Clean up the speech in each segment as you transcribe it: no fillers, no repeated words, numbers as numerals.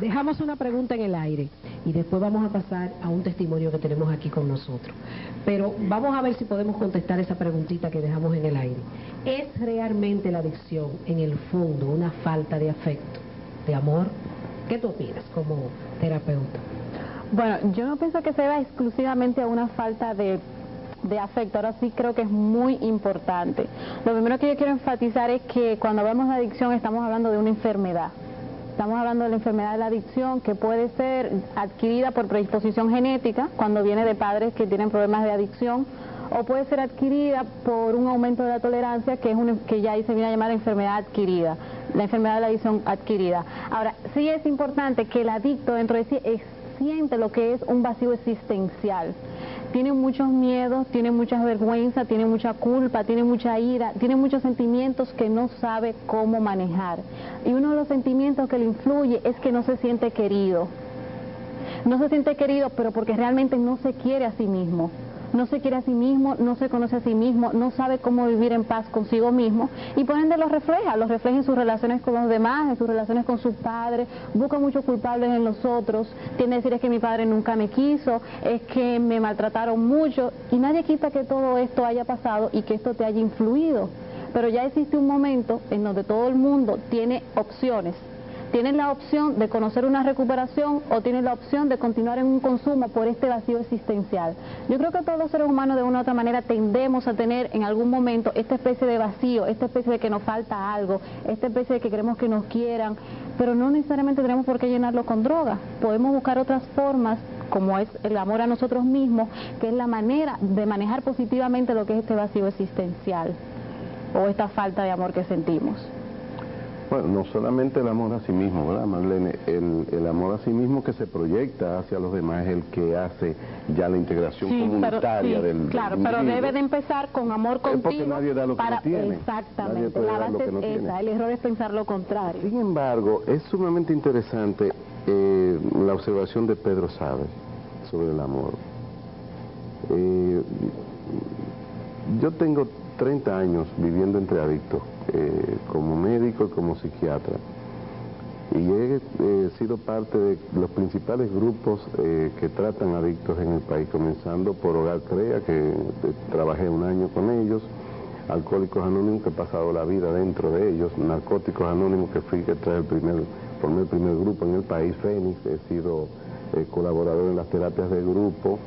Dejamos una pregunta en el aire y después vamos a pasar a un testimonio que tenemos aquí con nosotros. Pero vamos a ver si podemos contestar esa preguntita que dejamos en el aire. ¿Es realmente la adicción, en el fondo, una falta de afecto, de amor? ¿Qué tú opinas como terapeuta? Bueno, yo no pienso que se deba exclusivamente a una falta de afecto. Ahora sí creo que es muy importante. Lo primero que yo quiero enfatizar es que cuando hablamos de adicción estamos hablando de una enfermedad. Estamos hablando de la enfermedad de la adicción, que puede ser adquirida por predisposición genética, cuando viene de padres que tienen problemas de adicción, o puede ser adquirida por un aumento de la tolerancia, que ya ahí se viene a llamar enfermedad adquirida, la enfermedad de la adicción adquirida. Ahora, sí es importante que el adicto dentro de sí siente lo que es un vacío existencial. Tiene muchos miedos, tiene mucha vergüenza, tiene mucha culpa, tiene mucha ira, tiene muchos sentimientos que no sabe cómo manejar. Y uno de los sentimientos que le influye es que no se siente querido. No se siente querido, pero porque realmente no se quiere a sí mismo. No se quiere a sí mismo, no se conoce a sí mismo, no sabe cómo vivir en paz consigo mismo y por ende lo refleja en sus relaciones con los demás, en sus relaciones con sus padres, busca muchos culpables en los otros, tiende a decir es que mi padre nunca me quiso, es que me maltrataron mucho y nadie quita que todo esto haya pasado y que esto te haya influido, pero ya existe un momento en donde todo el mundo tiene opciones. Tienes la opción de conocer una recuperación o tienes la opción de continuar en un consumo por este vacío existencial. Yo creo que todos los seres humanos de una u otra manera tendemos a tener en algún momento esta especie de vacío, esta especie de que nos falta algo, esta especie de que queremos que nos quieran, pero no necesariamente tenemos por qué llenarlo con droga. Podemos buscar otras formas, como es el amor a nosotros mismos, que es la manera de manejar positivamente lo que es este vacío existencial o esta falta de amor que sentimos. Bueno, no solamente el amor a sí mismo, ¿verdad, Marlene? El amor a sí mismo que se proyecta hacia los demás es el que hace ya la integración comunitaria del claro, pero debe de empezar con amor contigo. Porque nadie da lo que no tiene. Exactamente, la base es esa, el error es pensar lo contrario. Sin embargo, es sumamente interesante la observación de Pedro Sabe sobre el amor. Yo tengo 30 años viviendo entre adictos, como médico y como psiquiatra, y he sido parte de los principales grupos que tratan adictos en el país, comenzando por Hogar Crea, que trabajé un año con ellos, Alcohólicos Anónimos, que he pasado la vida dentro de ellos, Narcóticos Anónimos, que formé el primer grupo en el país, Fénix, he sido colaborador en las terapias de grupo,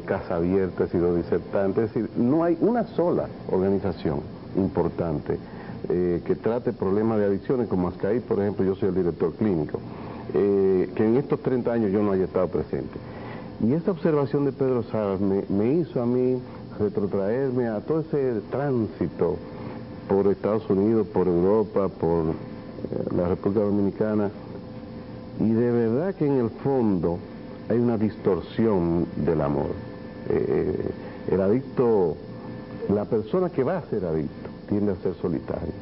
Casa Abierta, he sido disertante, es decir, no hay una sola organización importante que trate problemas de adicciones como Ascaí, por ejemplo. Yo soy el director clínico, que en estos 30 años yo no haya estado presente. Y esta observación de Pedro Salas me hizo a mí retrotraerme a todo ese tránsito por Estados Unidos, por Europa, por la República Dominicana, y de verdad que en el fondo hay una distorsión del amor. El adicto, la persona que va a ser adicto, tiende a ser solitario,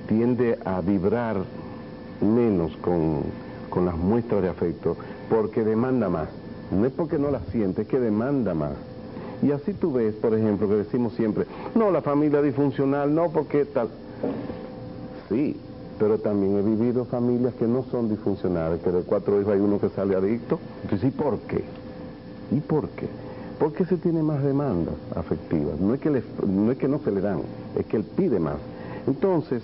tiende a vibrar menos con las muestras de afecto, porque demanda más. No es porque no la siente, es que demanda más. Y así tú ves, por ejemplo, que decimos siempre, no, la familia disfuncional, no, porque tal. Sí, pero también he vivido familias que no son disfuncionales, que de 4 hijos hay uno que sale adicto. Entonces, ¿y por qué? ¿Y por qué? Porque se tiene más demandas afectivas. No es que no se le dan, es que él pide más. Entonces,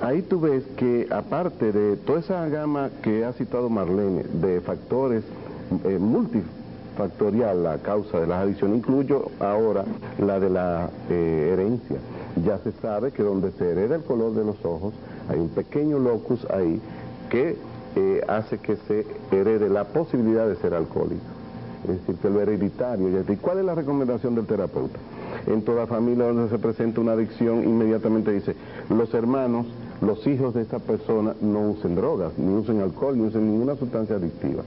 ahí tú ves que aparte de toda esa gama que ha citado Marlene, de factores multifactorial, la causa de las adicciones, incluyo ahora la de la herencia. Ya se sabe que donde se hereda el color de los ojos, hay un pequeño locus ahí que hace que se herede la posibilidad de ser alcohólico. Es decir, que lo hereditario. ¿Y cuál es la recomendación del terapeuta? En toda familia donde se presenta una adicción, inmediatamente dice, los hermanos, los hijos de esa persona no usen drogas, ni usen alcohol, ni usen ninguna sustancia adictiva.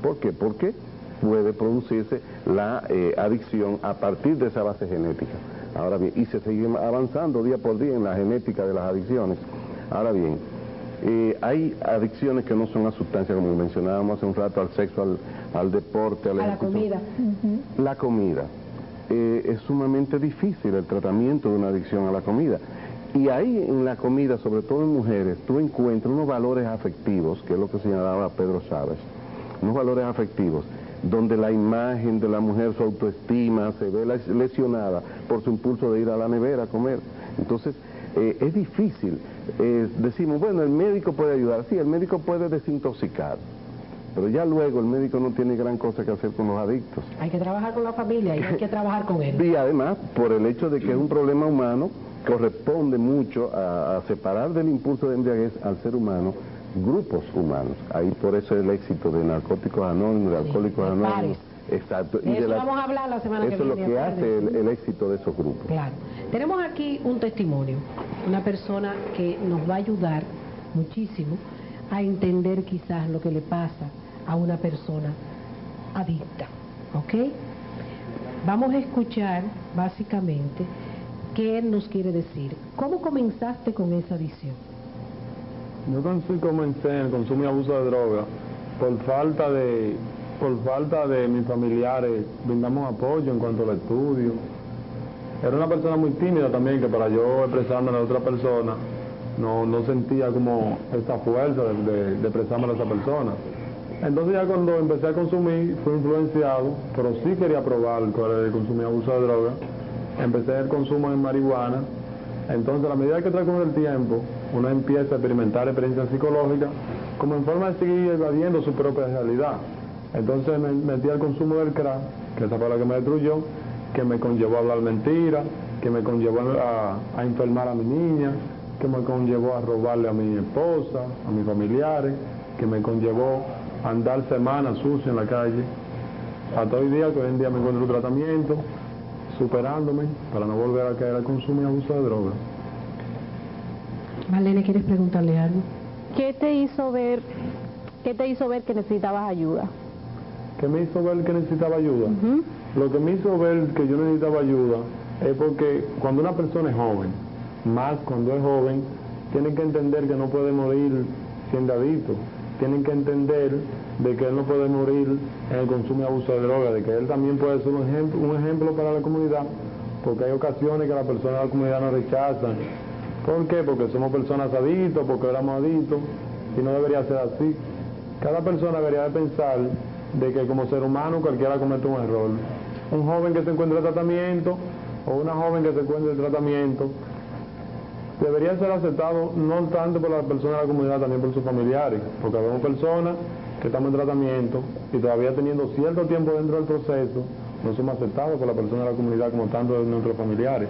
¿Por qué? Porque puede producirse la adicción a partir de esa base genética. Ahora bien, y se sigue avanzando día por día en la genética de las adicciones. Ahora bien, hay adicciones que no son a sustancias, como mencionábamos hace un rato, al sexo, al deporte, a la comida. La comida. Es sumamente difícil el tratamiento de una adicción a la comida. Y ahí en la comida, sobre todo en mujeres, tú encuentras unos valores afectivos, que es lo que señalaba Pedro Chávez, unos valores afectivos, donde la imagen de la mujer, su autoestima, se ve lesionada por su impulso de ir a la nevera a comer. Entonces, es difícil. Decimos, bueno, el médico puede ayudar. Sí, el médico puede desintoxicar, pero ya luego el médico no tiene gran cosa que hacer con los adictos. Hay que trabajar con la familia y hay que trabajar con él. Y además, por el hecho de que es un problema humano, corresponde mucho a separar del impulso de embriaguez al ser humano grupos humanos. Ahí por eso el éxito de Narcóticos Anónimos, de Alcohólicos Anónimos. Pares. Exacto. De eso vamos a hablar la semana que viene. Eso es lo que hace el éxito de esos grupos. Claro. Tenemos aquí un testimonio, una persona que nos va a ayudar muchísimo a entender quizás lo que le pasa a una persona adicta. ¿Ok? Vamos a escuchar básicamente qué él nos quiere decir. ¿Cómo comenzaste con esa adicción? Yo comencé en el consumo y abuso de droga por falta de mis familiares, brindamos apoyo en cuanto al estudio. Era una persona muy tímida también, que para yo expresarme a otra persona no sentía como esta fuerza de expresarme a esa persona. Entonces ya cuando empecé a consumir, fui influenciado, pero sí quería probar el consumo y abuso de droga. Empecé el consumo de marihuana. Entonces, a la medida que transcurre el tiempo, uno empieza a experimentar experiencias psicológicas como en forma de seguir evadiendo su propia realidad. Entonces me metí al consumo del crack, que esa fue la que me destruyó, que me conllevó a hablar mentiras, que me conllevó a enfermar a mi niña, que me conllevó a robarle a mi esposa, a mis familiares, que me conllevó a andar semanas sucio en la calle. Hasta hoy día, que hoy en día me encuentro en tratamiento, superándome para no volver a caer al consumo y abuso de droga. Marlene, ¿quieres preguntarle algo? ¿Qué te hizo ver que necesitabas ayuda? ¿Qué me hizo ver que necesitaba ayuda? Lo que me hizo ver que yo necesitaba ayuda es porque cuando una persona es joven, más cuando es joven, tienen que entender que no puede morir siendo adicto. Tienen que entender de que él no puede morir en el consumo y abuso de droga, de que él también puede ser un ejemplo para la comunidad, porque hay ocasiones que las personas de la comunidad nos rechazan. ¿Por qué? Porque somos personas adictos, porque éramos adictos, y no debería ser así. Cada persona debería de pensar de que como ser humano cualquiera comete un error. Un joven que se encuentra en tratamiento o una joven que se encuentra en tratamiento debería ser aceptado no tanto por las personas de la comunidad, también por sus familiares, porque vemos personas que estamos en tratamiento y todavía teniendo cierto tiempo dentro del proceso, no somos aceptados por las personas de la comunidad como tanto de nuestros familiares.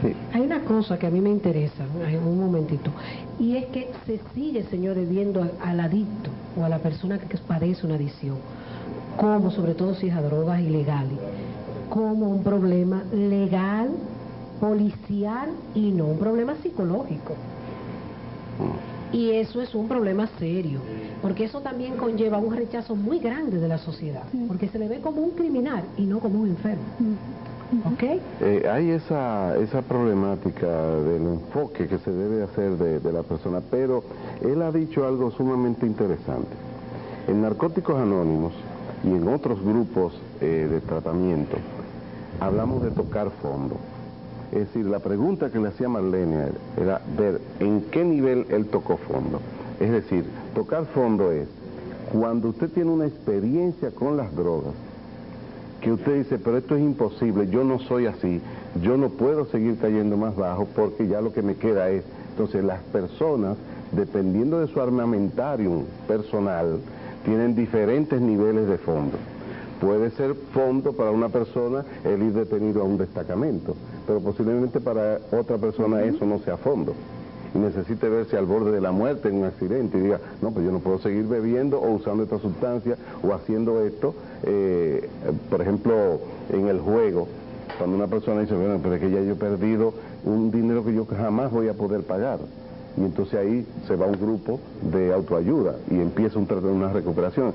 Sí. Hay una cosa que a mí me interesa, un momentito, y es que se sigue, señores, viendo al adicto o a la persona que padece una adicción, como, sobre todo si es a drogas ilegales, como un problema legal, policial y no un problema psicológico. Y eso es un problema serio, porque eso también conlleva un rechazo muy grande de la sociedad, porque se le ve como un criminal y no como un enfermo. ¿Okay? Hay esa problemática del enfoque que se debe hacer de la persona, pero él ha dicho algo sumamente interesante. En Narcóticos Anónimos y en otros grupos de tratamiento hablamos de tocar fondo. Es decir, la pregunta que le hacía Marlene era ver en qué nivel él tocó fondo. Es decir, tocar fondo es cuando usted tiene una experiencia con las drogas, que usted dice, pero esto es imposible, yo no soy así, yo no puedo seguir cayendo más bajo porque ya lo que me queda es... Entonces las personas, dependiendo de su armamentarium personal, tienen diferentes niveles de fondo. Puede ser fondo para una persona el ir detenido a un destacamento, pero posiblemente para otra persona eso no sea fondo. Y necesite verse al borde de la muerte en un accidente y diga, no, pues yo no puedo seguir bebiendo o usando esta sustancia o haciendo esto. Por ejemplo, en el juego, cuando una persona dice, bueno, pero es que ya yo he perdido un dinero que yo jamás voy a poder pagar. Y entonces ahí se va un grupo de autoayuda y empieza una recuperación.